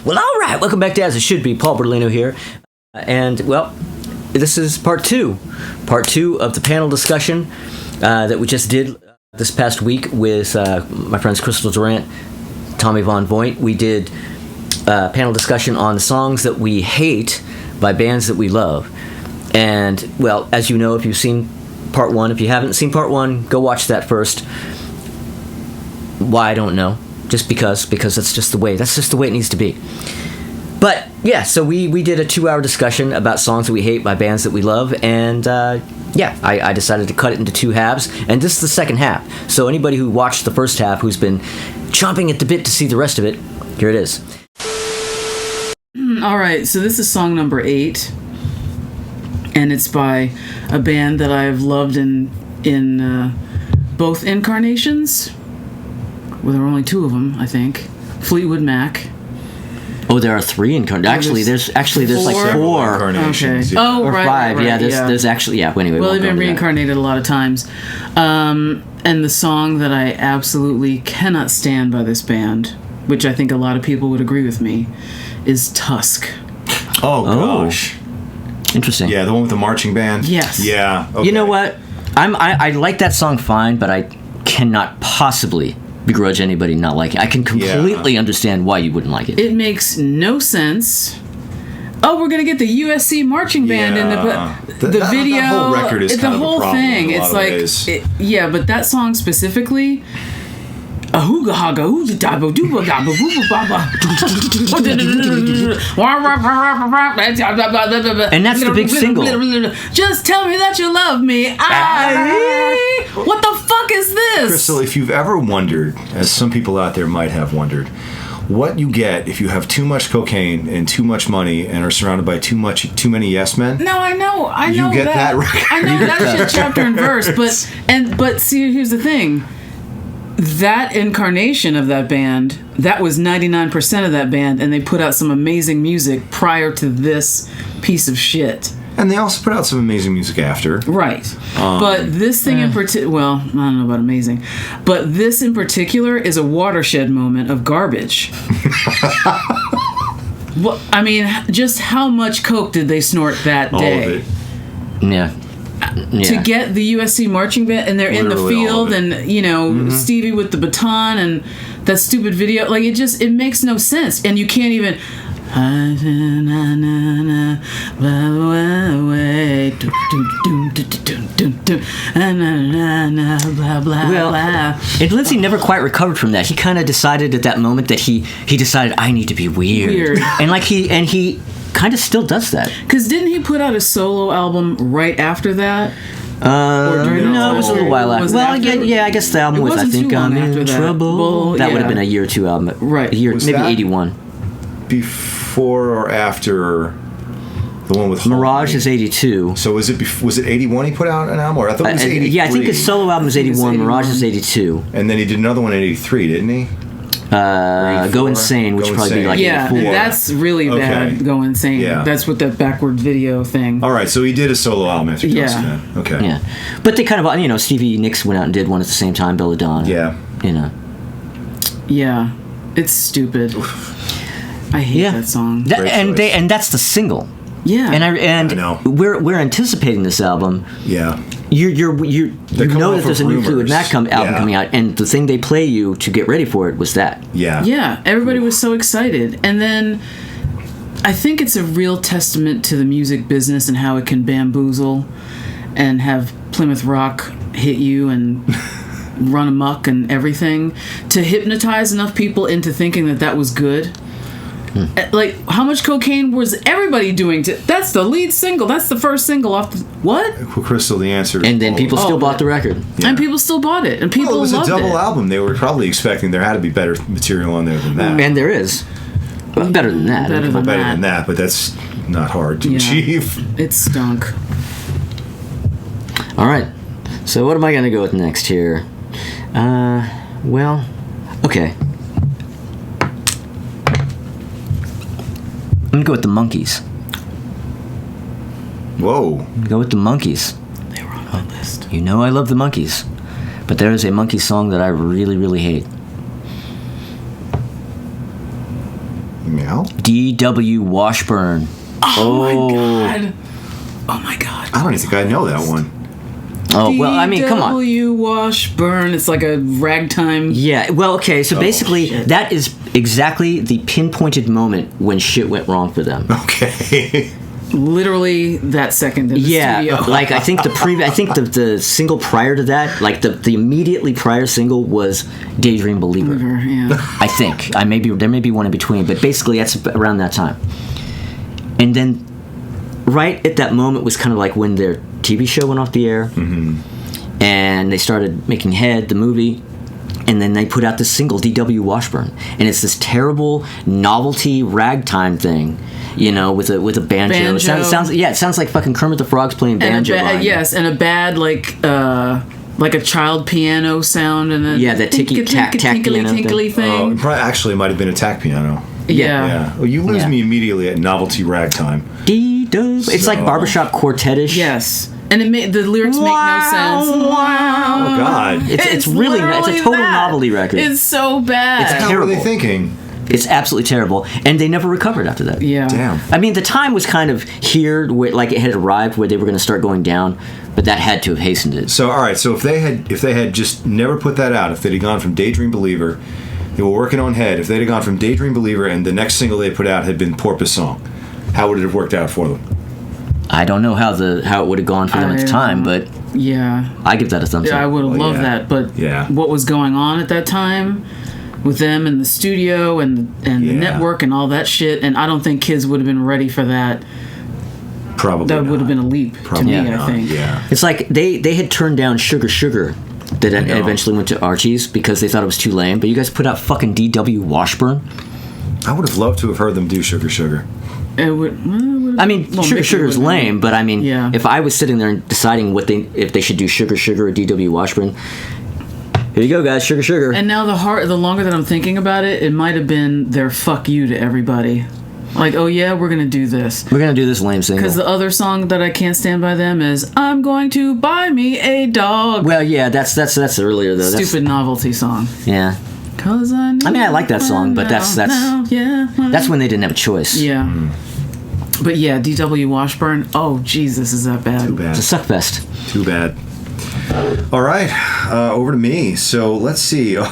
Well, all right. Welcome back to As It Should Be. Paul Berlino here. And, well, this is part two. Part two of the panel discussion that we just did this past week with my friends Crystal Durant, Tommy Von Voigt. We did a panel discussion on the songs that we hate by bands that we love. And, well, as you know, if you've seen part one, if you haven't seen part one, go watch that first. Why, I don't know. Just because that's just the way it needs to be. But yeah, so we did a 2-hour discussion about songs that we hate by bands that we love, and I decided to cut it into 2 halves, and this is the second half. So anybody who watched the first half, who's been chomping at the bit to see the rest of it, here it is. All right, so this is song number 8, and it's by a band that I've loved in both incarnations. Well, there are only 2 of them, I think. Fleetwood Mac. Oh, there are 3 incarnations. There's like 4 incarnations. Okay. Oh, or right, 5. right, yeah, there's actually anyway. Well, they've been reincarnated a lot of times. And the song that I absolutely cannot stand by this band, which I think a lot of people would agree with me, is Tusk. Oh gosh. Interesting. Yeah, the one with the marching band. Yes. Yeah. Okay. You know what? I like that song fine, but I cannot possibly begrudge anybody not liking it. I can completely understand why you wouldn't like it. It makes no sense. Oh, we're gonna get the USC marching band in the video. That whole record is kind of a problem thing. in a lot It's of like ways. but that song specifically. Ahooga haga ooga daba dooba daba booba baba. And that's the big single. Just tell me that you love me. What the fuck is this? Crystal, if you've ever wondered, as some people out there might have wondered, what you get if you have too much cocaine and too much money and are surrounded by too many yes men. No, I know. You get that record. I know that shit chapter and verse, but see, here's the thing. That incarnation of that band, that was 99% of that band, and they put out some amazing music prior to this piece of shit. And they also put out some amazing music after. Right. But this thing in particular, well, I don't know about amazing, but this in particular is a watershed moment of garbage. Well, I mean, just how much coke did they snort that day? All of it. Yeah. To get the USC marching band, and they're literally in the field, and Stevie with the baton, and that stupid video, like it makes no sense, and you can't even. Well, and Lindsay never quite recovered from that. He kind of decided at that moment that he decided I need to be weird. and he kind of still does that. Because didn't he put out a solo album right after that? No, it was a little while after. Well, yeah, I guess the album was, I think, I'm in trouble. That would have been a year 2 album. Right. Maybe 81. Before or after the one with Mirage is 82. So was it 81 he put out an album? Or I thought it was 83. Yeah, I think his solo album is 81, Mirage is 82. And then he did another one in 83, didn't he? Go Insane, which would probably be like 84. Yeah, that's really bad. Go Insane. Yeah. That's with that backward video thing. All right, so he did a solo album after Tusk, then. Okay. Yeah. But they kind of, Stevie Nicks went out and did one at the same time, Belladonna. Yeah. Yeah. It's stupid. I hate that song. And that's the single. Yeah. And I know. We're anticipating this album. Yeah. You know that there's a new Fleetwood Mac album coming out, and the thing they play you to get ready for it was that. Yeah. Yeah, everybody was so excited. And then I think it's a real testament to the music business and how it can bamboozle and have Plymouth Rock hit you and run amok and everything to hypnotize enough people into thinking that was good. Like, how much cocaine was everybody doing? That's the lead single. That's the first single off the... What? Well, Crystal, the answer is... And then people still bought the record. Yeah. And people still bought it. And people loved it. It was a double album. They were probably expecting there had to be better material on there than that. And there is. Better than that. Better than that, but that's not hard to achieve. It stunk. All right. So what am I going to go with next here? Well, okay. I'm going to go with the Monkees. Whoa. I'm going to go with the Monkees. They were on my list. You know I love the Monkees. But there is a Monkees song that I really, really hate. out? D.W. Washburn. Oh my god. I don't even think I know that one. Oh, well, I mean, come on. D.W. Washburn. It's like a ragtime. Yeah, well, okay, so basically, shit. that is exactly the pinpointed moment when shit went wrong for them. Okay. Literally that second in the studio. Like, I think the single prior to that, like, the immediately prior single was Daydream Believer. Yeah. I think. There may be one in between, but basically, that's around that time. And then, right at that moment was kind of like when their TV show went off the air, and they started making Head, the movie, and then they put out this single, D.W. Washburn, and it's this terrible novelty ragtime thing, you know, with a banjo. It sounds like fucking Kermit the Frog's playing banjo. Yes, and a bad like a child piano sound, and then that ticky-tack piano tinkly thing. Actually, it might have been a tack piano. Yeah. Well, you lose me immediately at novelty ragtime. It's like barbershop quartet-ish. Yes. And the lyrics make no sense. Wow. Oh, God. It's really, it's a total novelty record. It's so bad. It's How terrible. were they thinking? It's absolutely terrible. And they never recovered after that. Yeah. Damn. I mean, the time was kind of here, like it had arrived where they were going to start going down, but that had to have hastened it. So, all right. So if they had just never put that out, if they'd have gone from Daydream Believer, they were working on Head. If they'd have gone from Daydream Believer and the next single they put out had been Porpoise Song, how would it have worked out for them? I don't know how it would have gone for them at the time, but yeah, I give that a thumbs up. I would have loved that, but what was going on at that time with them in the studio and the network and all that shit, and I don't think kids would have been ready for that. Probably that would have been a leap to me. not. I think. Yeah, it's like they had turned down Sugar Sugar. That eventually went to Archie's because they thought it was too lame. But you guys put out fucking D.W. Washburn. I would have loved to have heard them do Sugar Sugar. It would, I mean, Sugar Sugar's lame, but I mean, if I was sitting there and deciding if they should do Sugar Sugar or D.W. Washburn, here you go, guys, Sugar Sugar. And now the longer that I'm thinking about it, it might have been their fuck you to everybody. Like, oh yeah, we're gonna do this. We're gonna do this lame single. Because the other song that I can't stand by them is "I'm going to buy me a dog." Well, yeah, that's earlier though. Stupid novelty song. Yeah. Cause I mean, I like that song, but that's when they didn't have a choice. Yeah. But yeah, D.W. Washburn. Oh Jesus, is that bad? Too bad. It's a suckfest. Too bad. All right, over to me. So let's see. All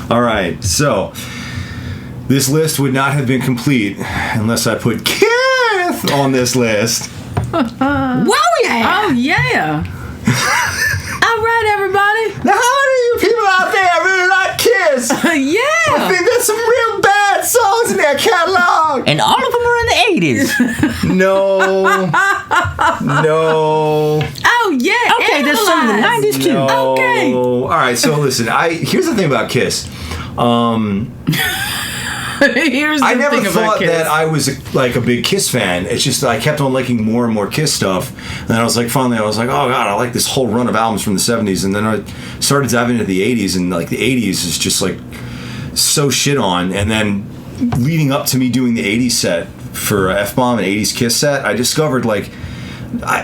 right, so. This list would not have been complete unless I put Kith on this list. Whoa, yeah! Oh, yeah! All right, everybody. Now, how many of you people out there really like Kiss? Yeah! I think there's some real bad songs in their catalog. And all of them are in the 80s. No. Oh, yeah! Okay, there's some in the 90s, too. No. Okay. All right, so listen, here's the thing about Kiss. I never thought that I was like a big Kiss fan. It's just that I kept on liking more and more Kiss stuff. And then I was like, finally, I was like, oh God, I like this whole run of albums from the 70s. And then I started diving into the 80s, and like the 80s is just like so shit on. And then leading up to me doing the 80s set for F-Bomb and 80s Kiss set, I discovered like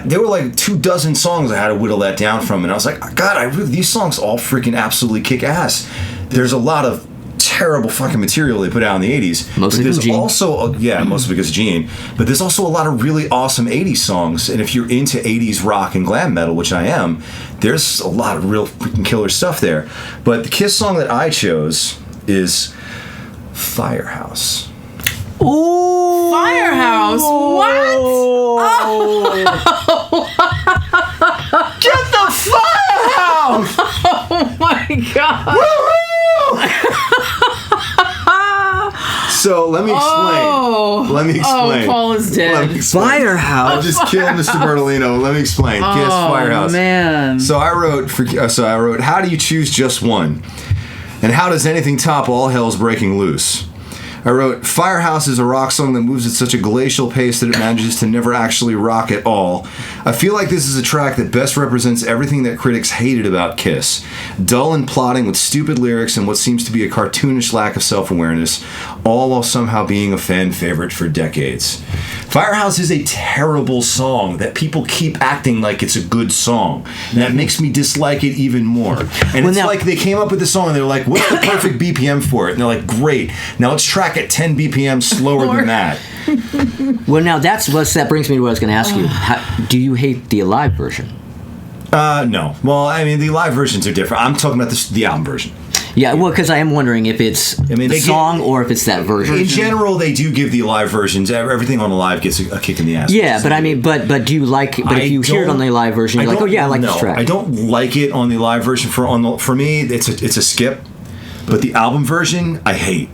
there were like 24 songs I had to whittle that down from. And I was like, God, these songs all freaking absolutely kick ass. There's a lot of terrible fucking material they put out in the 80s. Mostly but there's Gene. also mostly because of Gene. But there's also a lot of really awesome 80s songs, and if you're into 80s rock and glam metal, which I am, there's a lot of real freaking killer stuff there. But the Kiss song that I chose is Firehouse. Ooh. Firehouse? What? Oh. Get the Firehouse! Oh my God. Woo-hoo! So let me explain. Oh, Paul is dead. Let me explain. Firehouse. I just killed Mr. Bertolino. Let me explain. Kiss Firehouse. Man. So I wrote, how do you choose just one? And how does anything top All Hell's Breaking Loose? I wrote, Firehouse is a rock song that moves at such a glacial pace that it manages to never actually rock at all. I feel like this is a track that best represents everything that critics hated about Kiss. Dull and plotting with stupid lyrics and what seems to be a cartoonish lack of self-awareness, all while somehow being a fan favorite for decades. Firehouse is a terrible song that people keep acting like it's a good song. And that makes me dislike it even more. And it's like they came up with the song and they're like, what's the perfect BPM for it? And they're like, great. Now let's track at 10 BPM slower than that. Well, now that brings me to what I was going to ask you. Do you hate the live version? No. Well, I mean, the live versions are different. I'm talking about the album version. Yeah, well, because I am wondering if it's the song or if it's that version. In general, they do give the live versions. Everything on the live gets a kick in the ass. Yeah, but I mean, but do you like? But if you hear it on the live version, you're like, oh yeah, I like this track. I don't like it on the live version. For me, it's a skip. But the album version, I hate.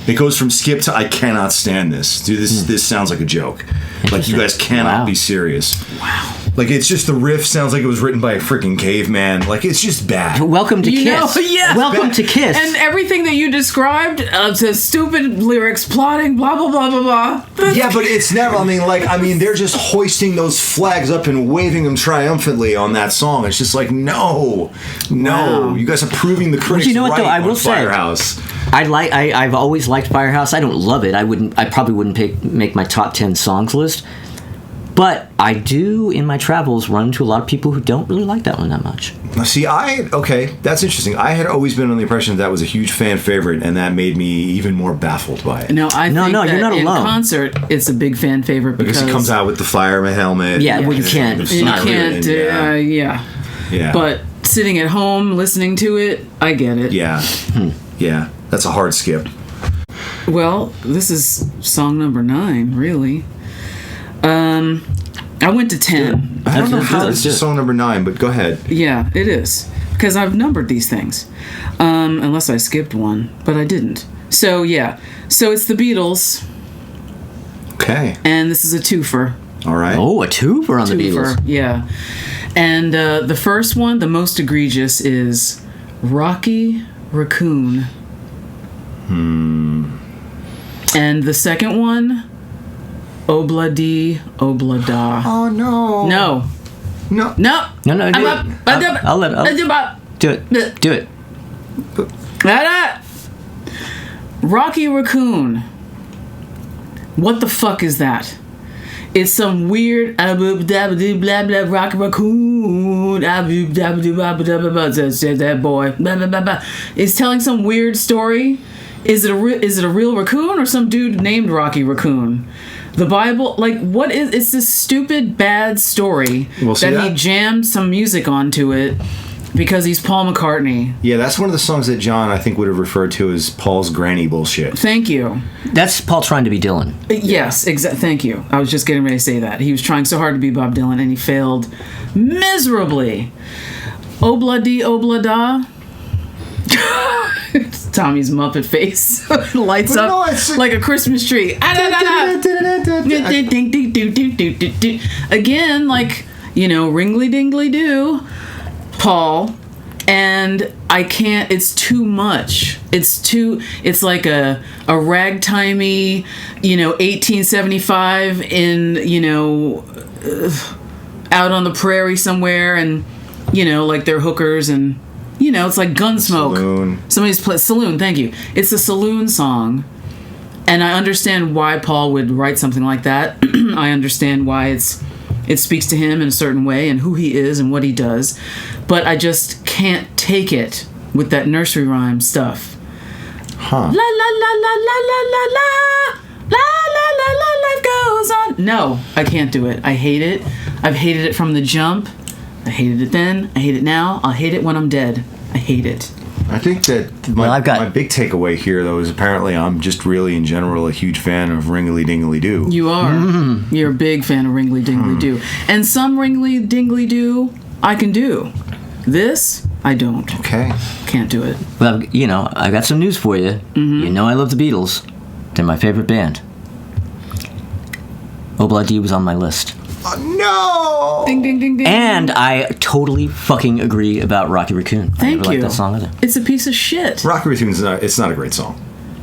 It goes from skip to I cannot stand this. Dude, this sounds like a joke. Like you guys cannot be serious. Wow. Like it's just the riff sounds like it was written by a freaking caveman. Like it's just bad. Welcome to Kiss. Yeah. Welcome to Kiss. And everything that you described, says stupid lyrics, plotting, blah blah blah blah blah. Yeah, but it's never. I mean, they're just hoisting those flags up and waving them triumphantly on that song. It's just like no, wow. You guys are proving the critics. But you know what though? I will say, Firehouse. I've always liked Firehouse. I don't love it. I probably wouldn't make my top 10 songs list. But I do, in my travels, run into a lot of people who don't really like that one that much. See, that's interesting. I had always been on the impression that was a huge fan favorite, and that made me even more baffled by it. No, you're not alone. In concert, it's a big fan favorite because he comes out with the fireman helmet. Yeah, well, you can't. Yeah. But sitting at home listening to it, I get it. Yeah. Yeah, that's a hard skip. Well, this is song number 9, really. I went to 10. I don't know how this is song number 9, but go ahead. Yeah, it is. Because I've numbered these things. Unless I skipped one, but I didn't. So, yeah. So it's the Beatles. Okay. And this is a twofer. All right. Oh, a twofer on the Beatles. Yeah. And the first one, the most egregious, is Rocky Raccoon. And the second one, Obla-dee, Obla-da. Oh, no. No. I'll let it. Do it. Rocky Raccoon. What the fuck is that? It's some weird blah blah Rocky Raccoon that boy blah blah blah blah. It's telling some weird story. Is it a real raccoon or some dude named Rocky Raccoon? The Bible, like, what is? It's this stupid bad story that he jammed some music onto it because he's Paul McCartney. Yeah, that's one of the songs that John, I think, would have referred to as Paul's granny bullshit. Thank you. That's Paul trying to be Dylan. Yes, exactly. Thank you. I was just getting ready to say that. He was trying so hard to be Bob Dylan, and he failed miserably. Obla-dee, Obla-da. Tommy's Muppet face lights up like a Christmas tree. Again, like, ringly dingly do, Paul. And I can't, it's too much. It's like a ragtimey, 1875 in, out on the prairie somewhere, and, like they're hookers and, it's like Gunsmoke. Saloon. Somebody's Saloon, thank you. It's a saloon song. And I understand why Paul would write something like that. I understand why it speaks to him in a certain way and who he is and what he does. But I just can't take it with that nursery rhyme stuff. Huh. La la la la la la la la. La la la la, life goes on. No, I can't do it. I hate it. I've hated it from the jump. I hated it then. I hate it now. I'll hate it when I'm dead. I hate it. I think that my big takeaway here, though, is apparently I'm just really, in general, a huge fan of Ringly Dingly Doo. You are. Mm-hmm. You're a big fan of Ringly Dingly Doo. And some Ringly Dingly Doo I can do. This, I don't. Okay. Can't do it. Well, I got some news for you. Mm-hmm. I love the Beatles. They're my favorite band. Obla-dee was on my list. No! Ding, ding, ding, ding. And I totally fucking agree about Rocky Raccoon. Thank I never you. liked that song either. It's a piece of shit. Rocky Raccoon it's not a great song.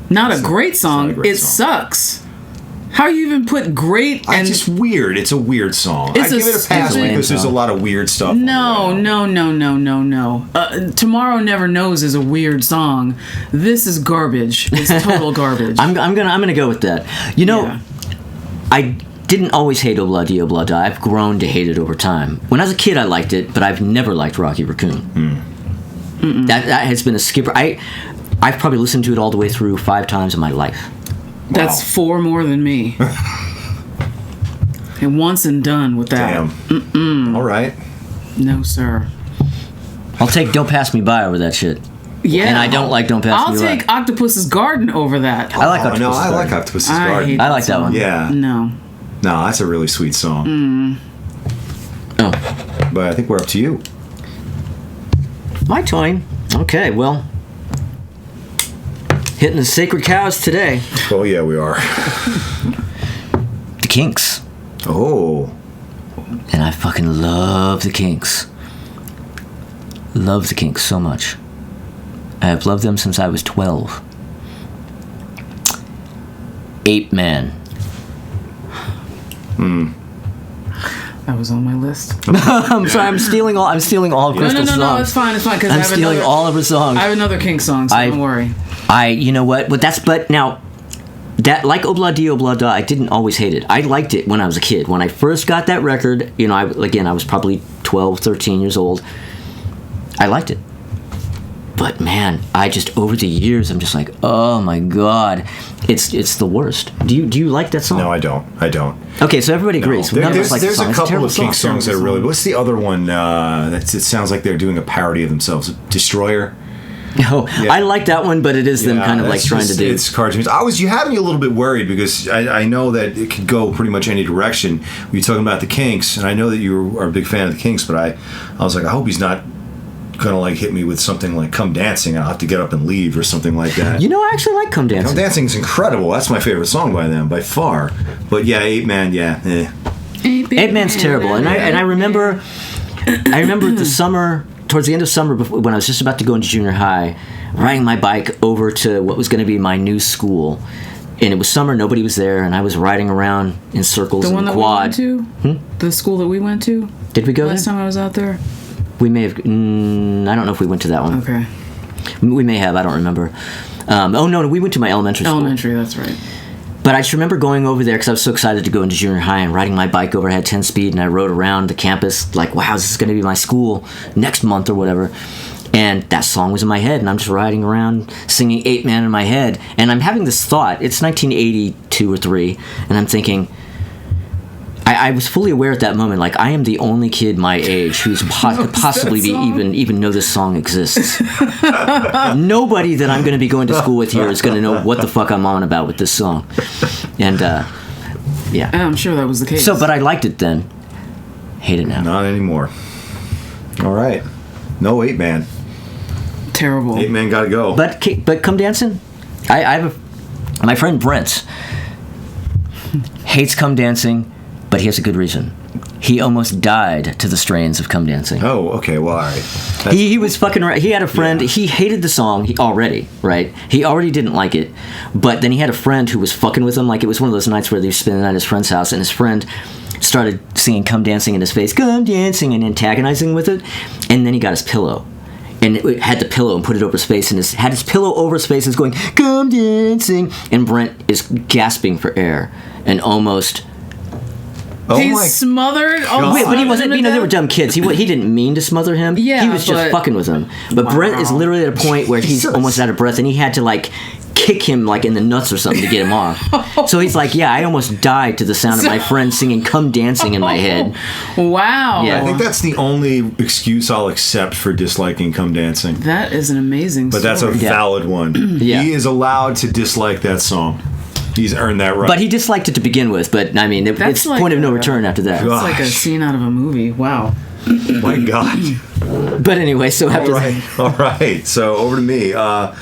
Not a great song. It sucks. How you even put great and... It's just weird. It's a weird song. I give it a pass because there's a lot of weird stuff. No. Tomorrow Never Knows is a weird song. This is garbage. It's total garbage. I'm gonna go with that. I didn't always hate Obla Di Obla Da. I've grown to hate it over time. When I was a kid, I liked it, but I've never liked Rocky Raccoon. That has been a skipper. I've probably listened to it all the way through 5 times in my life. That's 4 more than me. And once and done with that. Damn. All right. No, sir. I'll take Don't Pass Me By over that shit. Yeah. And I don't like Don't Pass Me By. I'll take Octopus's Garden over that. I like Octopus's Garden. I like Octopus's Garden. I like that one. Yeah. No, that's a really sweet song. Oh. But I think we're up to you. My turn. Okay, well, hitting the sacred cows today. Oh, yeah, we are. The Kinks. Oh. And I fucking love the Kinks. Love the Kinks so much. I have loved them since I was 12. Ape Man. that was on my list. I'm sorry. I'm stealing all of Crystal's songs. No. It's fine. Because I'm stealing all of her songs. I have another King song, so don't worry. You know what? But now, that like Obla Di Obla Da, I didn't always hate it. I liked it when I was a kid. When I first got that record, I was probably 12, 13 years old. I liked it. But man, over the years, I'm just like, oh my god, it's the worst. Do you like that song? No, I don't. Okay, so everybody agrees. There's a couple of Kinks songs that are really. What's the other one? It sounds like they're doing a parody of themselves. Destroyer. Oh, yeah. I like that one, but it is them kind of like trying to do. It's cartoons. You had me a little bit worried because I know that it could go pretty much any direction. You're talking about the Kinks, and I know that you are a big fan of the Kinks, but I was like, I hope he's not gonna like hit me with something like Come Dancing. I'll have to get up and leave or something like that. I actually like Come Dancing. Come Dancing is incredible. That's my favorite song by them by far. But yeah, Ape Man, Ape Man's terrible. And I remember the summer, towards the end of summer, when I was just about to go into junior high, riding my bike over to what was going to be my new school. And it was summer, nobody was there, and I was riding around in circles in the quad. The one that we went to? The school that we went to? Did we go last time I was out there? We may have. I don't know if we went to that one. Okay. We may have. I don't remember. No, we went to my elementary school. Elementary, that's right. But I just remember going over there because I was so excited to go into junior high and riding my bike over. I had 10 speed and I rode around the campus like, wow, this is going to be my school next month or whatever. And that song was in my head and I'm just riding around singing Ape Man in my head. And I'm having this thought. It's 1982 or 3. And I'm thinking, I was fully aware at that moment, like I am the only kid my age who's could possibly be even know this song exists. Nobody that I'm going to be going to school with here is going to know what the fuck I'm on about with this song. And yeah, I'm sure that was the case. So, but I liked it then. Hate it now. Not anymore. All right, no Ape Man. Terrible. Ape Man got to go. But Come Dancing. I have my friend Brent hates Come Dancing. But he has a good reason. He almost died to the strains of Come Dancing. Oh, okay. Well, all right. He was fucking right. He had a friend. Yeah. He hated the song already, right? He already didn't like it. But then he had a friend who was fucking with him. Like, it was one of those nights where they were spending the night at his friend's house, and his friend started singing Come Dancing in his face, Come Dancing, and antagonizing with it. And then he got his pillow. And it had the pillow and put it over his face, and had his pillow over his face and was going, Come Dancing. And Brent is gasping for air and almost... He's smothered. Wait, but he wasn't. They were dumb kids. He didn't mean to smother him. Yeah, he was just fucking with him. But Brent is literally at a point where he's almost out of breath, and he had to like kick him like in the nuts or something to get him off. So he's like, I almost died to the sound of my friend singing "Come Dancing" in my head. Wow. Yeah, I think that's the only excuse I'll accept for disliking "Come Dancing." That is an amazing. But that's a valid one. Yeah. He is allowed to dislike that song. He's earned that right. But he disliked it to begin with. But I mean, it's like point of no return after that. It's like a scene out of a movie. Wow. My God. But anyway, so after all right. So over to me. All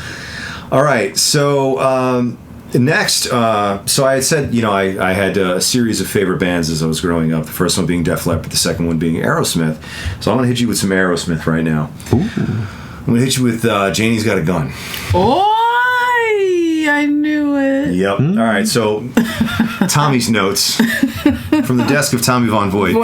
right. So next, so I had said, I had a series of favorite bands as I was growing up. The first one being Def Leppard, the second one being Aerosmith. So I'm going to hit you with some Aerosmith right now. Ooh. I'm going to hit you with Janie's Got a Gun. Oh! I knew it. Yep. All right. So, Tommy's notes from the desk of Tommy Von Voigt.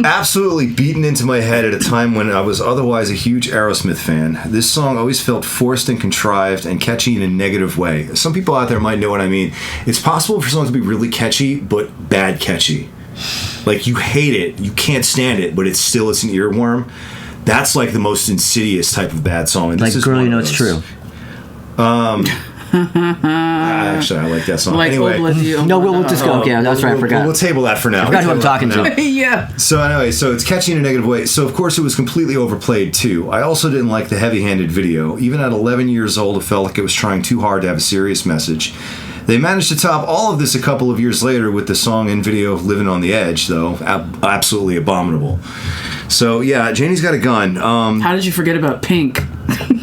absolutely beaten into my head at a time when I was otherwise a huge Aerosmith fan. This song always felt forced and contrived and catchy in a negative way. Some people out there might know what I mean. It's possible for songs to be really catchy, but bad catchy. Like, you hate it, you can't stand it, but it's an earworm. That's like the most insidious type of bad song. And like, Girl, You Know It's True. Actually, I like that song. Like, anyway, no, we'll just go. Okay, that's right. I forgot. We'll table that for now. I forgot who I'm talking to. Yeah. So anyway, it's catchy in a negative way. So of course it was completely overplayed too. I also didn't like the heavy-handed video. Even at 11 years old, it felt like it was trying too hard to have a serious message. They managed to top all of this a couple of years later with the song and video "Living on the Edge," though absolutely abominable. So yeah, Janie's Got a Gun. How did you forget about Pink?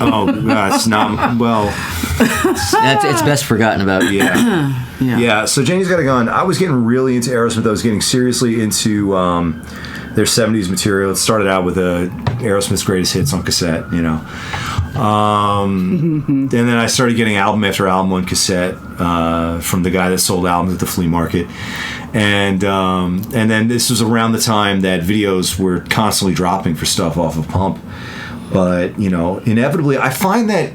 Oh, it's not well. It's best forgotten about. Yeah. So Janie's Got a Gun. I was getting really into Aerosmith. I was getting seriously into their 70s material. It started out with Aerosmith's greatest hits on cassette, you know. And then I started getting album after album on cassette from the guy that sold albums at the flea market. And then this was around the time that videos were constantly dropping for stuff off of Pump. But, you know, inevitably, I find that,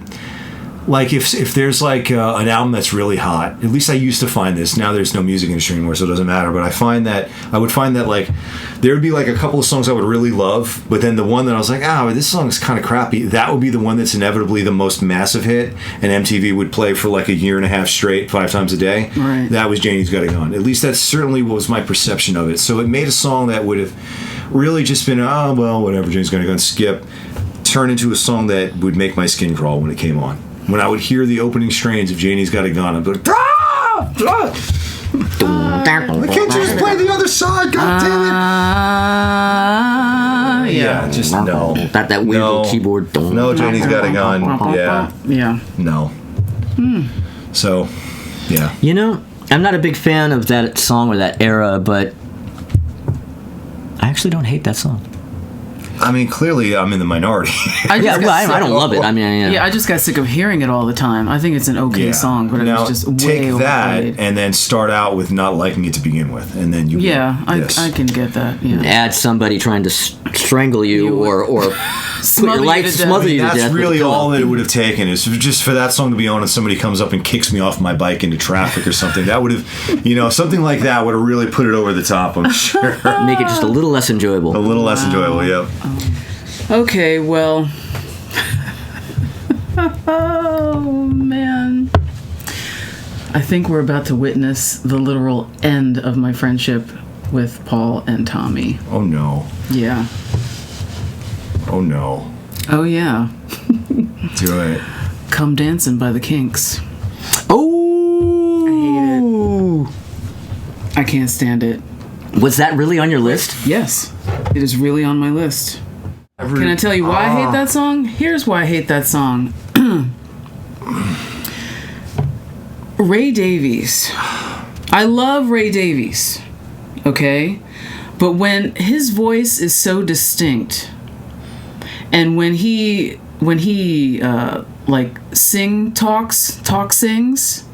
like, if there's, like, an album that's really hot, at least I used to find this. Now there's no music industry anymore, so it doesn't matter. But I would find that, like, there would be, like, a couple of songs I would really love, but then the one that I was like, this song is kind of crappy, that would be the one that's inevitably the most massive hit, and MTV would play for, like, a year and a half straight, 5 times a day. Right. That was Janie's Got a Gun. At least that certainly was my perception of it. So it made a song that would have really just been, whatever, Janie's Got a Gun, skip, turn into a song that would make my skin crawl when it came on. When I would hear the opening strains of Janie's Got a Gun, I'd be like, why can't you just play the other side? God damn it! Yeah, just no. That weird little keyboard. No, Janie's Got a Gun. Yeah. No. So, yeah. You know, I'm not a big fan of that song or that era, but I actually don't hate that song. I mean, clearly I'm in the minority. I don't love it. I mean, I just got sick of hearing it all the time. I think it's an okay song, but now, it was just way take that overplayed. and then start out with not liking it to begin with, and then you I can get that. Yeah. Add somebody trying to strangle you or put your life, smother you to death. That's really all that it would have taken is just for that song to be on and somebody comes up and kicks me off my bike into traffic or something. That would have, something like that would have really put it over the top, I'm sure. Make it just a little less enjoyable. A little less enjoyable, yep. Okay, well. Oh, man. I think we're about to witness the literal end of my friendship with Paul and Tommy. Oh, no. Yeah. Oh, no. Oh, yeah. Do it. Come Dancing by the Kinks. Oh! I hate it. I can't stand it. Was that really on your list? Yes. It is really on my list. Can I tell you why I hate that song? Here's why I hate that song. Ray Davies. I love Ray Davies. Okay? But when his voice is so distinct, and when he sings,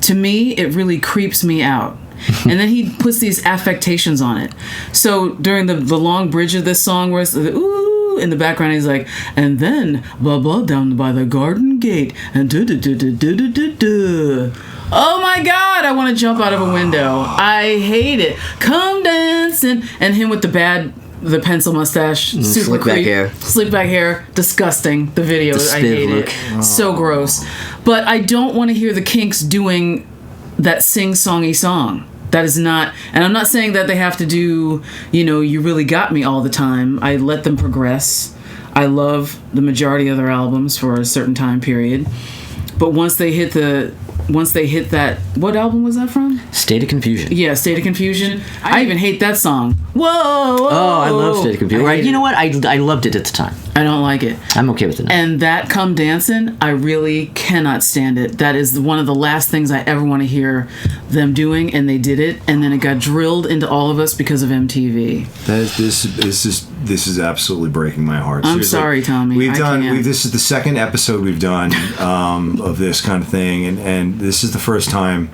to me, it really creeps me out. And then he puts these affectations on it. So during the long bridge of this song where it's the ooh in the background, he's like, and then blah blah down by the garden gate and do do do do do do do do. Oh my God, I want to jump out of a window. I hate it. Come dancing, and him with the pencil mustache, super slick back hair. Slick back hair, disgusting. The video, I hate it. So gross. But I don't want to hear the Kinks doing that sing-songy song. That is not, and I'm not saying that they have to do, You Really Got Me all the time. I let them progress. I love the majority of their albums for a certain time period. But once they hit that, what album was that from? State of Confusion. Yeah, State of Confusion. I even hate that song. Whoa! Oh, I love State of Confusion. Right? You know what? I loved it at the time. I don't like it. I'm okay with it now. And that Come Dancin', I really cannot stand it. That is one of the last things I ever want to hear them doing, and they did it, and then it got drilled into all of us because of MTV. This is absolutely breaking my heart. I'm sorry, Tommy. This is the second episode we've done of this kind of thing, and this is the first time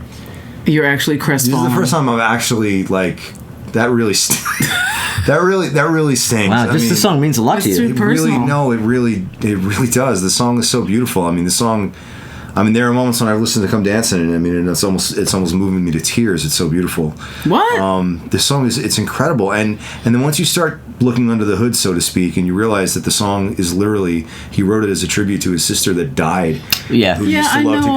you're actually crestfallen. This is the first time I've actually that really That really stings. Wow, this song means a lot to you. Too personal. It really does. The song is so beautiful. I mean, there are moments when I've listened to Come Dancing, and I mean, it's almost moving me to tears. It's so beautiful. What? The song it's incredible, and then once you start looking under the hood, so to speak, and you realize that the song is literally, he wrote it as a tribute to his sister that died. Yeah. Who used to love to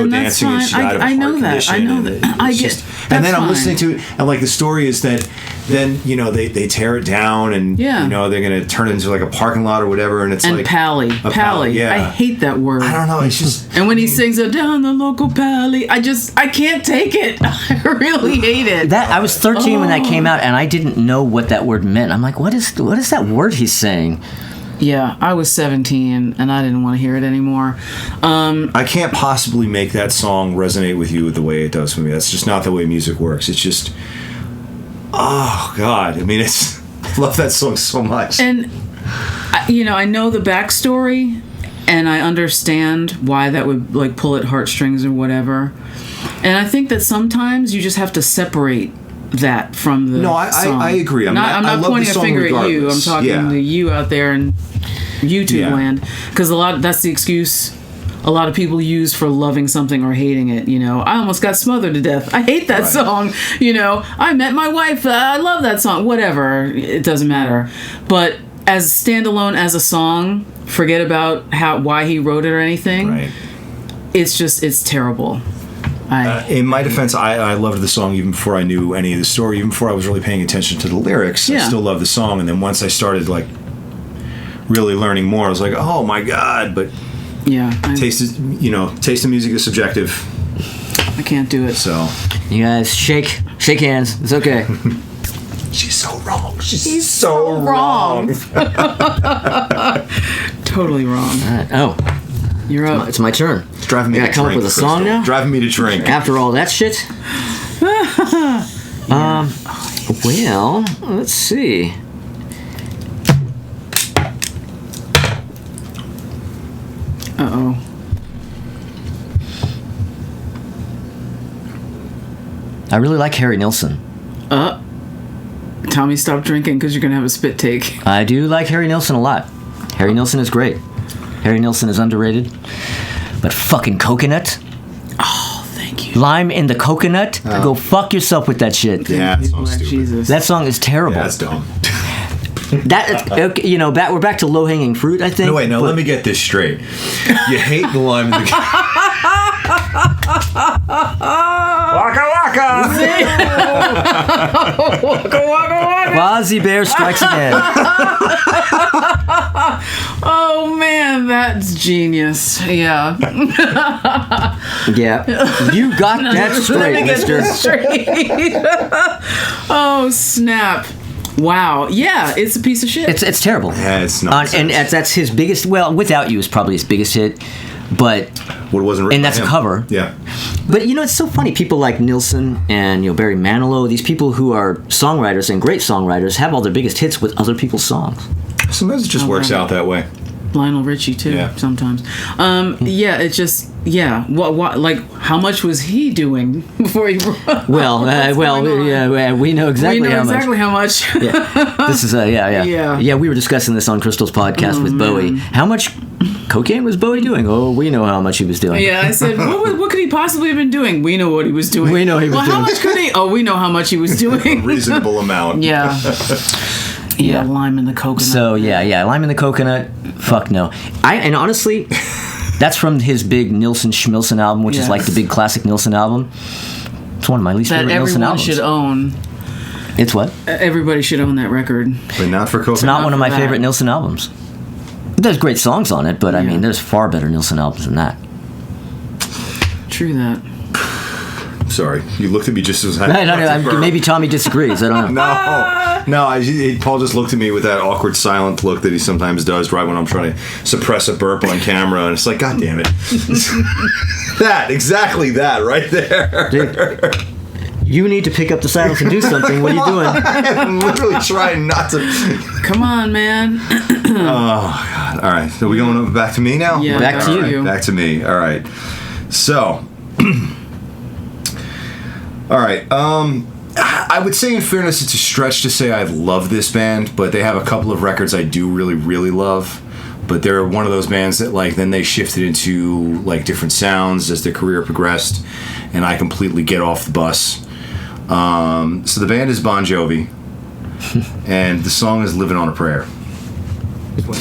go dancing, and she died of a heart condition. I know that. I get. And then I'm listening to it, and like the story is that then they tear it down, and they're going to turn it into like a parking lot or whatever, and it's and like Pally. Yeah. I hate that word. I don't know. It's just. And when he sings it down the local Pally, I can't take it. I really hate it. I was 13 when that came out, and I didn't know what that word meant. I'm like, what is that word he's saying? Yeah, I was 17 and I didn't want to hear it anymore. I can't possibly make that song resonate with you the way it does for me. That's just not the way music works. It's just, oh God. I mean, I love that song so much. And I know the backstory, and I understand why that would like pull at heartstrings or whatever. And I think that sometimes you just have to separate that from the song. I agree. I'm not pointing a finger at you. I'm talking to you out there in YouTube land, because that's the excuse a lot of people use for loving something or hating it. I almost got smothered to death. I hate that song. I met my wife. I love that song. Whatever. It doesn't matter. But as standalone as a song, forget about why he wrote it or anything. Right. It's terrible. In my defense, I loved the song even before I knew any of the story, even before I was really paying attention to the lyrics. I still loved the song, and then once I started like really learning more, I was like, oh my God! But taste of music is subjective. I can't do it. So you guys shake hands. It's okay. She's so wrong. She's so wrong. Totally wrong. All right. Oh. You're up. It's my turn. It's driving me to drink. Come up with a song now? Driving me to drink. After all that shit? Well, let's see. Uh-oh. I really like Harry Nilsson. Tommy, stop drinking because you're going to have a spit take. I do like Harry Nilsson a lot. Harry Nilsson is great. Harry Nilsson is underrated. But fucking Coconut? Oh, thank you. Lime in the Coconut? Go fuck yourself with that shit. Yeah, that song's stupid. Jesus. That song is terrible. Yeah, that's dumb. We're back to low-hanging fruit, I think. No, wait, now let me get this straight. You hate the lime in the Waka waka! Waka waka waka! Fozzie Bear strikes again. Oh man, that's genius. Yeah. Yeah. You got that straight, mister. Oh, snap. Wow. Yeah, it's a piece of shit. It's terrible. Yeah, it's not. And that's his biggest. Well, Without You is probably his biggest hit, but what wasn't written. And that's by a him. cover. Yeah. But it's so funny. People like Nilsson and Barry Manilow, these people who are songwriters and great songwriters, have all their biggest hits with other people's songs. Sometimes it just works out that way. Lionel Richie too. Sometimes. It's just What like how much was he doing before he? Well, we know exactly how much. Yeah. This is yeah. We were discussing this on Crystal's podcast with Bowie. How much cocaine was Bowie doing? Oh, we know how much he was doing. Yeah, I said, what could he possibly have been doing? We know what he was doing. We know he was doing. How much could he? Oh, we know how much he was doing. A reasonable amount. Yeah. Yeah, lime in the coconut. So lime in the coconut. Fuck no. And honestly, that's from his big Nilsson Schmilsson album, which is like the big classic Nilsson album. It's one of my least favorite Nilsson albums. That everyone should own. It's what? Everybody should own that record. But not for coconut. It's not one of my favorite Nilsson albums. There's great songs on it, but I mean, there's far better Nilsson albums than that. True that. Sorry, you looked at me just as maybe Tommy disagrees. I don't know. No. Paul just looked at me with that awkward, silent look that he sometimes does right when I'm trying to suppress a burp on camera, and it's like, God damn it! Exactly that, right there. Dude, you need to pick up the silence and do something. What are you doing? I'm literally trying not to. Come on, man. Oh God! All right, so we going back to me now? Yeah, back to you. Back to me. All right. So. All right. I would say, in fairness, it's a stretch to say I love this band, but they have a couple of records I do really, really love. But they're one of those bands that, like, then they shifted into, like, different sounds as their career progressed, and I completely get off the bus. So the band is Bon Jovi, and the song is Living on a Prayer.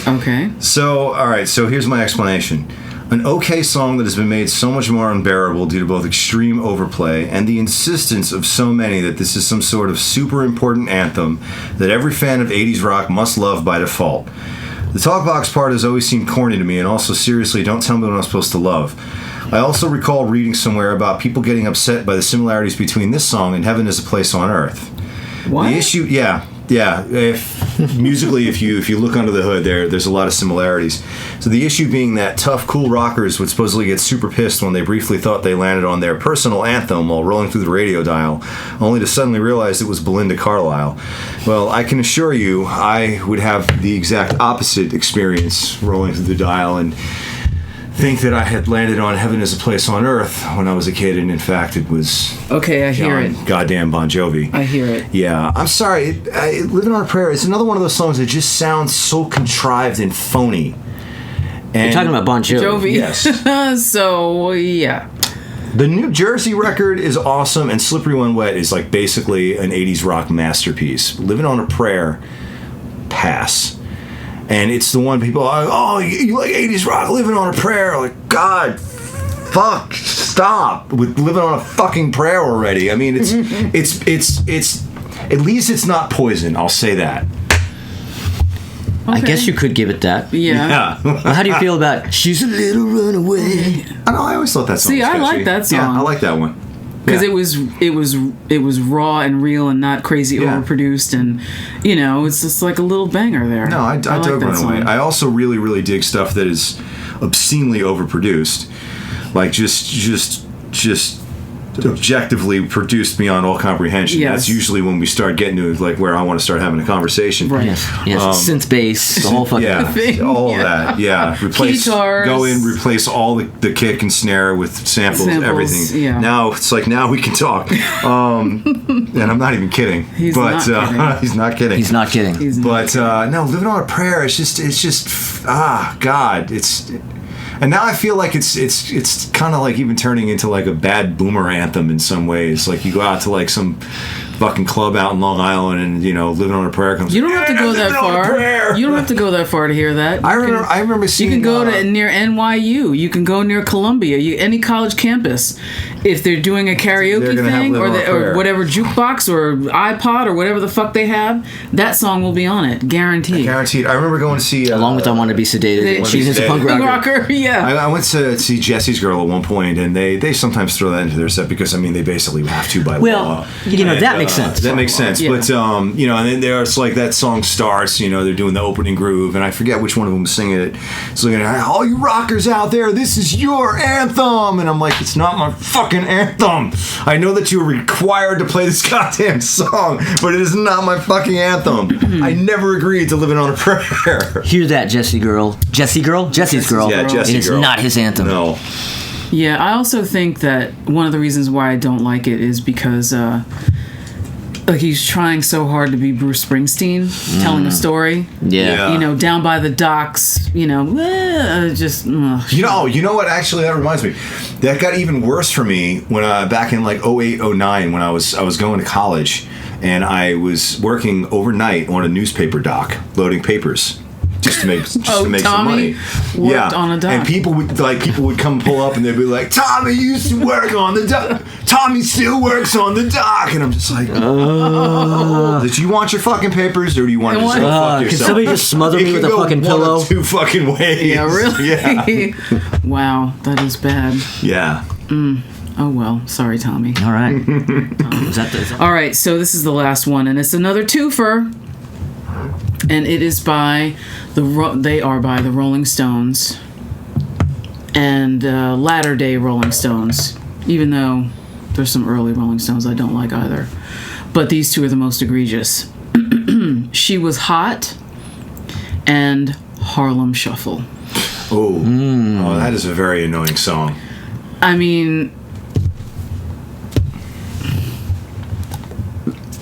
Okay. So, all right, so here's my explanation. An okay song that has been made so much more unbearable due to both extreme overplay and the insistence of so many that this is some sort of super important anthem that every fan of 80s rock must love by default. The talkbox part has always seemed corny to me, and also, seriously, don't tell me what I'm supposed to love. I also recall reading somewhere about people getting upset by the similarities between this song and Heaven is a Place on Earth. What? The issue, yeah. Musically, if you look under the hood, there's a lot of similarities. So the issue being that tough, cool rockers would supposedly get super pissed when they briefly thought they landed on their personal anthem while rolling through the radio dial, only to suddenly realize it was Belinda Carlisle. Well, I can assure you, I would have the exact opposite experience rolling through the dial and think that I had landed on Heaven is a Place on Earth when I was a kid, and in fact it was I hear it. Goddamn Bon Jovi. I hear it. Yeah, I'm sorry. Living on a Prayer is another one of those songs that just sounds so contrived and phony. And You're talking about Bon Jovi. Yes. So, yeah. The New Jersey record is awesome, and Slippery When Wet is like basically an 80s rock masterpiece. Living on a Prayer, pass. And it's the one people are like, oh, you like 80s rock, Living on a Prayer. Like, God, fuck, stop with Living on a fucking Prayer already. I mean, it's at least it's not Poison, I'll say that. I guess you could give it that. Yeah. Well, how do you feel about She's a Little Runaway? I know, I always thought that song was I catchy. like that song. Yeah, I like that one. Because it was raw and real and not crazy overproduced, and it's just like a little banger there. No, I like dug that Runaway. song. I also really, really dig stuff that is obscenely overproduced, like just objectively produced beyond all comprehension. Yes. That's usually when we start getting to like where I want to start having a conversation. Right. Yes, synth bass, the whole fucking thing. All of that. Yeah, replace all the kick and snare with samples everything. Yeah. Now it's like now we can talk, and I'm not even kidding. He's not kidding. He's not kidding. No, Living on a Prayer. It's just God. And now I feel like it's kind of like even turning into like a bad boomer anthem in some ways. Like you go out to like some fucking club out in Long Island and Living on a Prayer comes. You don't have to go that far. You don't have to go that far to hear that. I remember seeing. You can go to near NYU. You can go near Columbia. Any college campus. If they're doing a karaoke thing or whatever jukebox or iPod or whatever the fuck they have, that song will be on it, guaranteed. I remember going to see along with I Want to Be Sedated. She's a punk rocker. Yeah. I went to see Jesse's Girl at one point, and they sometimes throw that into their set because they basically have to by law. That makes sense. That makes sense. Yeah. But and then there's like that song starts. They're doing the opening groove, and I forget which one of them was singing it. So all you rockers out there, this is your anthem, and I'm like, it's not my fucking anthem. I know that you're required to play this goddamn song, but it is not my fucking anthem. I never agreed to Living on a Prayer. Hear that, Jesse's Girl. Yeah, Jessie Girl. It is not his anthem. No. Yeah, I also think that one of the reasons why I don't like it is because he's trying so hard to be Bruce Springsteen, telling a story. Yeah. Down by the docks, just... You know what? Actually, that reminds me. That got even worse for me when back in like 08, 09 when I was going to college, and I was working overnight on a newspaper dock, loading papers. Just to make some money. Worked on a dock. And people would come pull up and they'd be like, Tommy used to work on the dock. Tommy still works on the dock. And I'm just like, did you want your fucking papers or do you want to just go fuck yourself? Can somebody just smother me with a fucking pillow? One of two fucking ways. Yeah, really? Yeah. Wow, that is bad. Yeah. Oh well, sorry, Tommy. All right. All right, so this is the last one, and it's another twofer. And it is by the Rolling Stones and latter-day Rolling Stones, even though there's some early Rolling Stones I don't like either. But these two are the most egregious. She Was Hot and Harlem Shuffle. Oh, that is a very annoying song. I mean...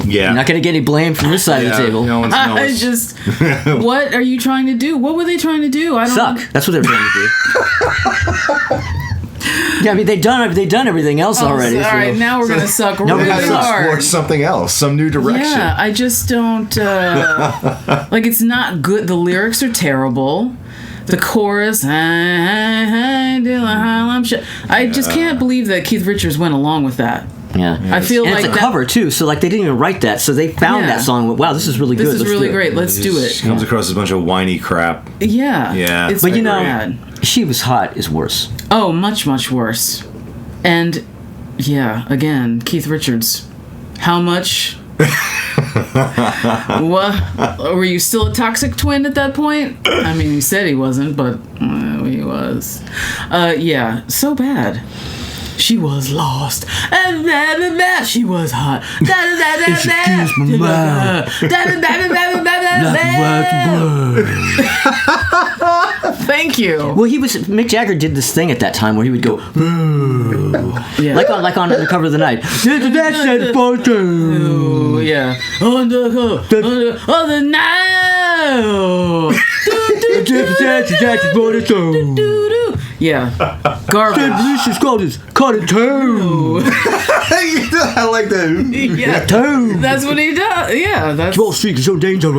Yeah. You're not going to get any blame from this side of the table. No one's. I just, what are you trying to do? What were they trying to do? I don't Suck. That's what they're trying to do. Yeah, I mean, they've done everything else already. All right, now we're going to suck Now we're really gonna suck. hard. Explore something else, some new direction. Yeah, I just don't, like, it's not good. The lyrics are terrible. The chorus, I just can't believe that Keith Richards went along with that. Yeah. I feel and like it's a cover too, so like they didn't even write that, so they found that song. And went, wow, this is really good. This is really great. Let's do it. Comes across as a bunch of whiny crap. Yeah. Yeah. It's But you know, bad. She Was Hot is worse. Oh, much, much worse. And yeah, again, Keith Richards. How much? What? Were you still a toxic twin at that point? I mean, he said he wasn't, but he was. Yeah, so bad. She was lost, and she was hot. Thank you. Well, Mick Jagger did this thing at that time where he would go, Yeah. like on the cover of the night. Ooh, yeah. On the night. Yeah. Garbage. This is called his cut it toe. I like that. Yeah. Toe. That's what he does. Yeah. That's 12th Street is so dangerous.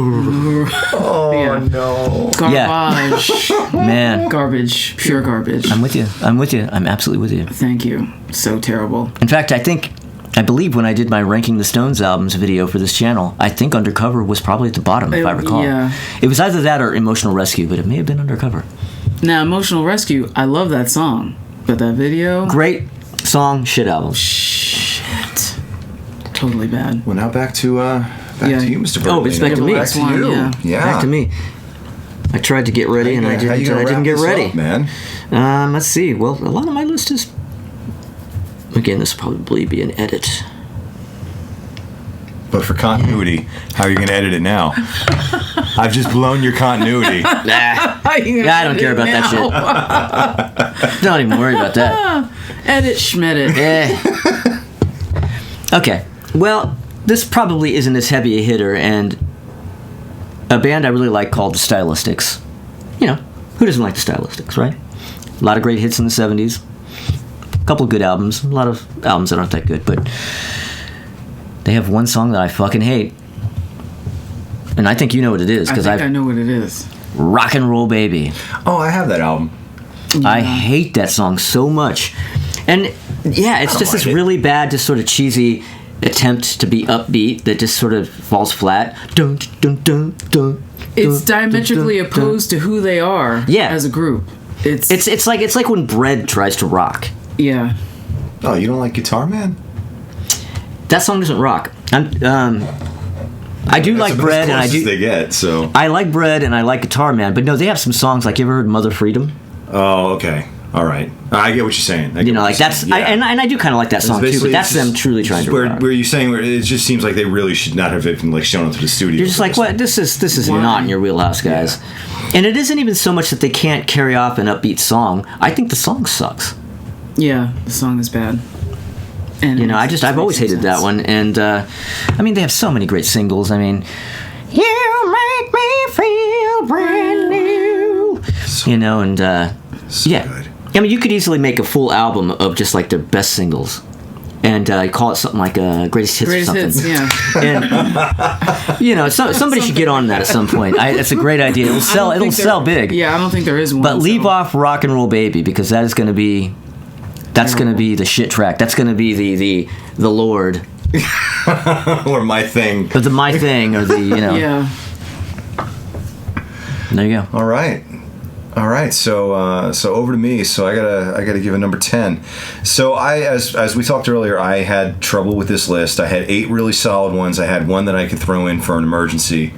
Oh no. garbage. Man. Garbage. Pure garbage. I'm with you. I'm absolutely with you. Thank you. So terrible. In fact, I believe when I did my Ranking the Stones albums video for this channel, I think Undercover was probably at the bottom, if I recall. Yeah. It was either that or Emotional Rescue, but it may have been Undercover. Now, Emotional Rescue, I love that song. But that video? Great song, shit album. Shit. Totally bad. Well, now back to you, Mr. Berkeley. Oh, it's back to me. Last one, Yeah. Back to me. I tried to get ready and I didn't get ready. Up, man. Let's see. Well, a lot of my list is... Again, this will probably be an edit. But for continuity, how are you going to edit it now? I've just blown your continuity. Nah, I don't care about that shit. Don't even worry about that. Edit schmedit. Okay. Well, this probably isn't as heavy a hitter, and a band I really like called the Stylistics. You know, who doesn't like the Stylistics, right? A lot of great hits in the 70s. A couple of good albums. A lot of albums that aren't that good, but they have one song that I fucking hate. And I think you know what it is, because I know what it is. Rock and Roll Baby. Oh, I have that album. Yeah. I hate that song so much. And yeah, it's just this really bad, just sort of cheesy attempt to be upbeat that just sort of falls flat. Dun, dun, dun, dun, It's dun, diametrically dun, dun, opposed to who they are as a group. It's like when Bread tries to rock. Yeah. Oh, you don't like Guitar Man? That song doesn't rock. I do like Bread, and I do. They get so. I like Bread, and I like Guitar Man, but no, they have some songs like, you ever heard Mother Freedom? Oh, okay, all right. I get what you're saying. You know, like that's, yeah. and I do kind of like that song too. But that's them truly trying to rock. Where you saying where it just seems like they really should not have even like shown up to the studio. You're just like, what? This is not in your wheelhouse, guys. Yeah. And it isn't even so much that they can't carry off an upbeat song. I think the song sucks. Yeah, the song is bad. And you know, I've always hated that one. And I mean, they have so many great singles. I mean, you make me feel brand new. You know, and good. I mean, you could easily make a full album of just like their best singles, and call it something like Greatest Hits or something. Hits, yeah. And you know, somebody should get on that at some point. It's a great idea. It'll sell. It'll sell big. Yeah, I don't think there is one. But leave off Rock and Roll Baby, because that is going to be. That's going to be the shit track. That's going to be the Lord. Or My Thing. Or the My Thing, or the, you know. Yeah. There you go. All right. So over to me. So I gotta give a number 10. So as we talked earlier, I had trouble with this list. I had 8 really solid ones. I had one that I could throw in for an emergency.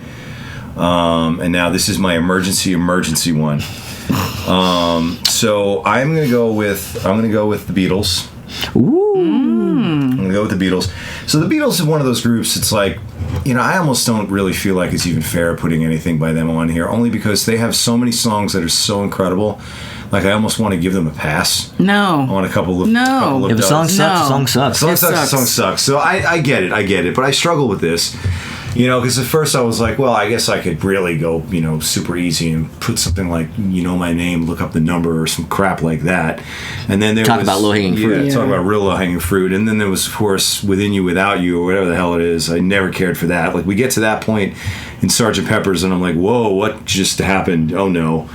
And now this is my emergency one. So I'm gonna go with the Beatles. Ooh. I'm gonna go with the Beatles. So the Beatles is one of those groups. It's like, you know, I almost don't really feel like it's even fair putting anything by them on here, only because they have so many songs that are so incredible Like, I almost want to give them a pass. No. On a couple of If a song sucks, a song sucks. A song sucks. So I get it. But I struggle with this. Because at first I was like, well, I guess I could really go, super easy and put something like, my name, look up the number or some crap like that. And then there Talk about low-hanging fruit. Yeah, talk about real low-hanging fruit. And then there was, of course, Within You, Without You, or whatever the hell it is. I never cared for that. Like, we get to that point in Sgt. Pepper's and I'm like, whoa, what just happened? Oh, no.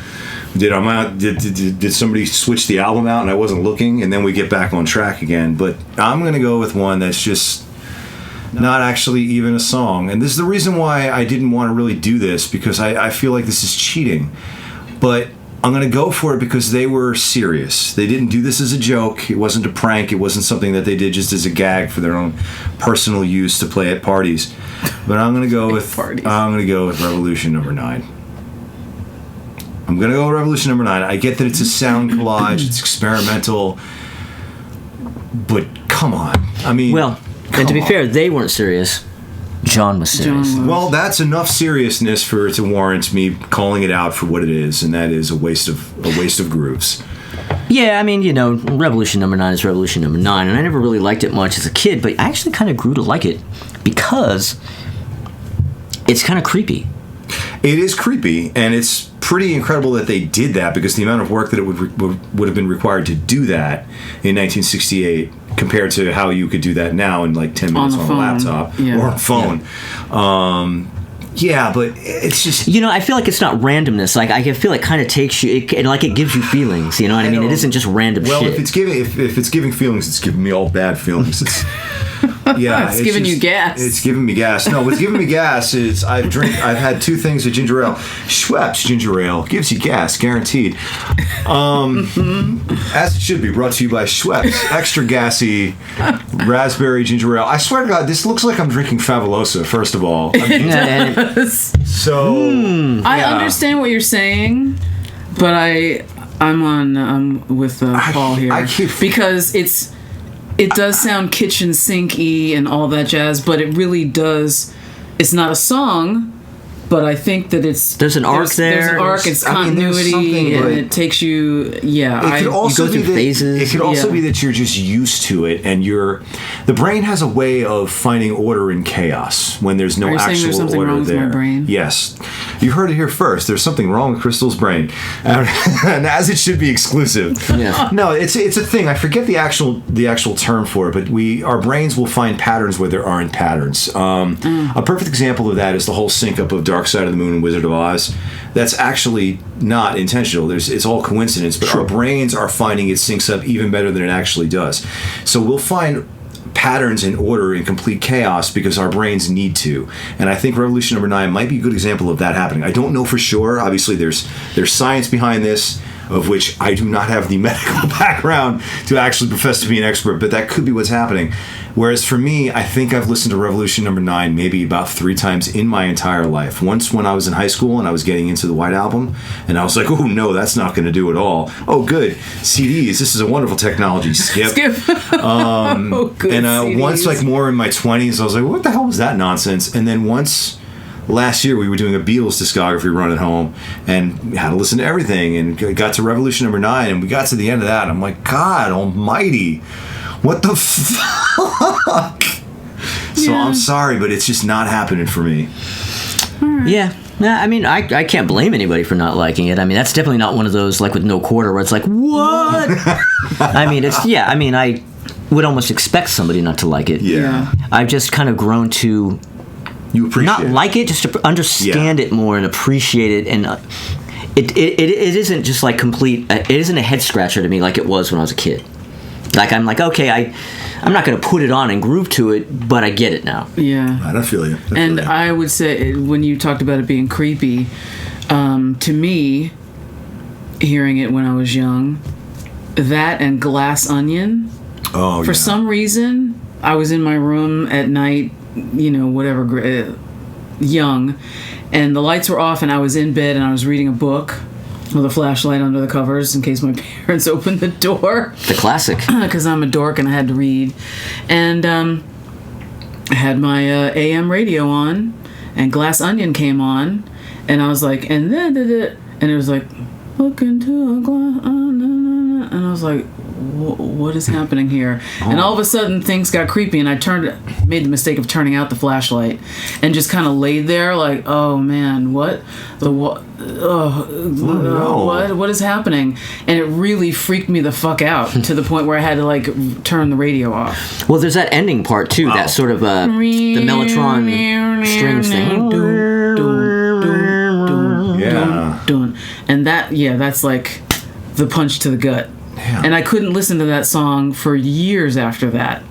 Did somebody switch the album out and I wasn't looking? And then we get back on track again. But I'm going to go with one that's just not actually even a song. And this is the reason why I didn't want to really do this, because I feel like this is cheating. But I'm going to go for it because they were serious. They didn't do this as a joke. It wasn't a prank. It wasn't something that they did just as a gag for their own personal use to play at parties. But I'm going to go with Revolution Number 9. I'm going to go with Revolution Number 9. I get that it's a sound collage. It's experimental. But come on. I mean... Well... And to be fair, they weren't serious. John was serious. Well, that's enough seriousness for it to warrant me calling it out for what it is, and that is a waste of grooves. Yeah, I mean, Revolution Number 9 is Revolution Number 9, and I never really liked it much as a kid, but I actually kind of grew to like it because it's kind of creepy. It is creepy, and it's pretty incredible that they did that, because the amount of work that it would have been required to do that in 1968 compared to how you could do that now in like 10 minutes on a laptop or a phone. Yeah, but it's just... I feel like it's not randomness. Like, I feel it kind of takes you... it gives you feelings, you know what I mean? It isn't just random shit. Well, if it's giving feelings, it's giving me all bad feelings. It's giving you gas. It's giving me gas. No, what's giving me gas is I've had 2 things of ginger ale. Schweppes ginger ale gives you gas, guaranteed. As it should be, brought to you by Schweppes. Extra gassy raspberry ginger ale. I swear to God, this looks like I'm drinking Fabulosa, first of all. I understand what you're saying, but I'm with Paul here because it does sound kitchen sink-y and all that jazz, but it really does. It's not a song, but I think that there's an arc there. There's an arc. It's continuity, and it takes you. Yeah, it could also you go through phases. It could also be that you're just used to it, and the brain has a way of finding order in chaos when there's no actual order there. Are you saying there's something wrong with my brain? Yes, you heard it here first. There's something wrong with Crystal's brain, and as it should be exclusive. Yeah. No, it's a thing. I forget the actual term for it, but our brains will find patterns where there aren't patterns. A perfect example of that is the whole sync up of Dark Side of the Moon and Wizard of Oz. That's actually not intentional. It's all coincidence, but our brains are finding it syncs up even better than it actually does. So we'll find patterns in order in complete chaos because our brains need to. And I think Revolution Number 9 might be a good example of that happening. I don't know for sure. Obviously, there's science behind this, of which I do not have the medical background to actually profess to be an expert, but that could be what's happening. Whereas for me, I think I've listened to Revolution Number 9 maybe about 3 times in my entire life. Once when I was in high school and I was getting into the White Album, and I was like, oh no, that's not going to do it all. Oh good, CDs, this is a wonderful technology. Skip. Oh good. And once, like more in my 20s, I was like, what the hell was that nonsense? And then once... last year we were doing a Beatles discography run at home and we had to listen to everything and got to Revolution Number 9 and we got to the end of that and I'm like, God almighty, what the fuck? So I'm sorry, but it's just not happening for me. Right. Yeah. I mean, I can't blame anybody for not liking it. I mean, that's definitely not one of those, like, with no quarter where it's like, what? I mean, I would almost expect somebody not to like it. Yeah. I've just kind of grown to... You appreciate not like it, just to understand it more and appreciate it, and it isn't just like complete. It isn't a head scratcher to me like it was when I was a kid. Like I'm like, okay, I'm not going to put it on and groove to it, but I get it now. Yeah, I don't feel you. I would say when you talked about it being creepy, to me, hearing it when I was young, that and Glass Onion. Oh, for some reason, I was in my room at night. Young, and the lights were off and I was in bed and I was reading a book with a flashlight under the covers in case my parents opened the door. The classic. Because I'm a dork and I had to read. And I had my AM radio on and Glass Onion came on and I was like, and it was like, look into a glass, and I was like, what is happening here? And all of a sudden things got creepy, and I made the mistake of turning out the flashlight and just kind of laid there like, oh man, what is happening? And it really freaked me the fuck out to the point where I had to like turn the radio off. Well, there's that ending part too, that sort of the Mellotron strings thing. And that's like the punch to the gut. Yeah. And I couldn't listen to that song for years after that.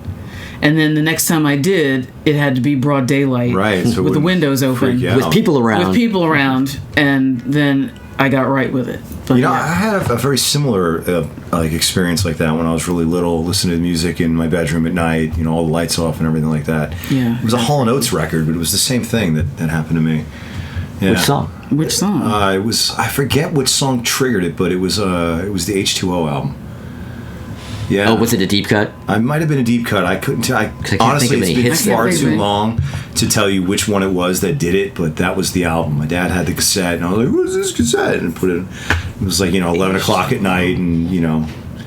And then the next time I did, it had to be broad daylight, right, so with the windows open, with people around. And then I got right with it. But I had a very similar experience like that when I was really little, listening to music in my bedroom at night, all the lights off and everything like that. Yeah. It was a Hall & Oates record, but it was the same thing that happened to me. Yeah. Which song? I forget which song triggered it, but it was the H2O album. Yeah. Oh, was it a deep cut? I might have been a deep cut. I couldn't tell. Honestly, it's been far too long to tell you which one it was that did it, but that was the album. My dad had the cassette, and I was like, "What's this cassette?" And put it. It was like 11 o'clock at night, and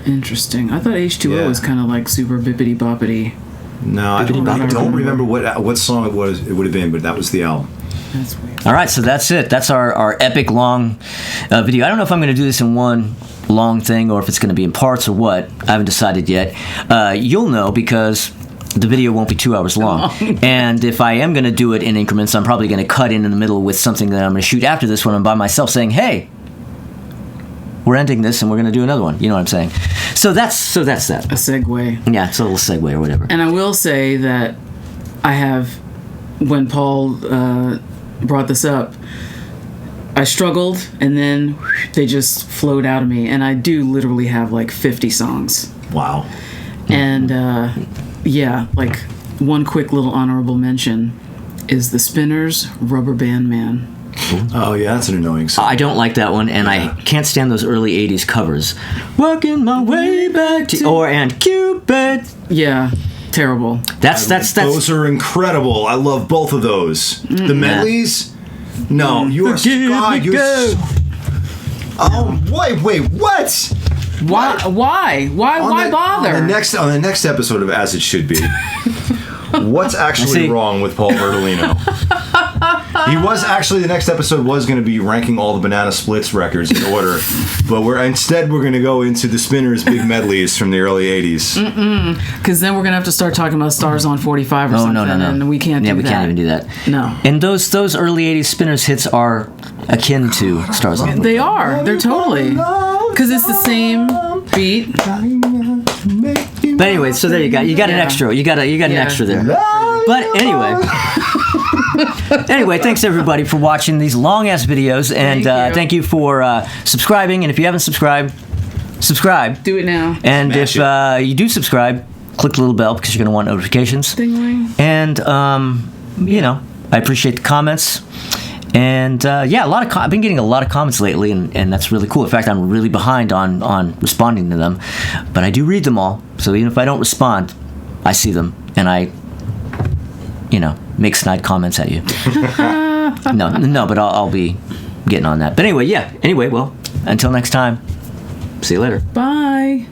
Interesting. I thought H2O was kind of like super bippity boppity. No, I don't remember what song it was. It would have been, but that was the album. That's weird. All right, so that's it. That's our epic long video. I don't know if I'm going to do this in one long thing or if it's going to be in parts or what. I haven't decided yet. You'll know because the video won't be 2 hours long. And if I am going to do it in increments, I'm probably going to cut in the middle with something that I'm going to shoot after this when I'm by myself saying, hey, we're ending this and we're going to do another one. You know what I'm saying? So that's that. A segue. Yeah, it's a little segue or whatever. And I will say that I have, when Paul brought this up, I struggled, and then they just flowed out of me, and I do literally have like 50 songs. Wow. And like one quick little honorable mention is the Spinners' Rubber Band Man. Oh yeah, that's an annoying song. I don't like that one, and I can't stand those early 80s covers. Working my way back to and Cupid. Yeah, terrible. That's those are incredible. I love both of those. The medleys. No, you are. God, you're. Oh wait, what? Why bother? On the next episode of As It Should Be, what's actually wrong with Paul Bertolino? He was actually, the next episode was going to be ranking all the Banana Splits records in order, but we're going to go into the Spinners' big medleys from the early 80s. Because then we're going to have to start talking about Stars on 45 or something. No. And we can't do that. Yeah, we can't even do that. No. And those early 80s Spinners hits are akin to Stars on 45. They are. They're totally. Because it's the same beat. But anyway, so there you go. You got an extra. You got an extra there. But anyway. Anyway, thanks everybody for watching these long-ass videos, and thank you for subscribing. And if you haven't subscribed, subscribe. Do it now. And if you do subscribe, click the little bell because you're going to want notifications. Ding-ling. And I appreciate the comments. And I've been getting a lot of comments lately, and that's really cool. In fact, I'm really behind on responding to them, but I do read them all. So even if I don't respond, I see them, and I make snide comments at you. No, but I'll be getting on that. But anyway, well, until next time, see you later. Bye.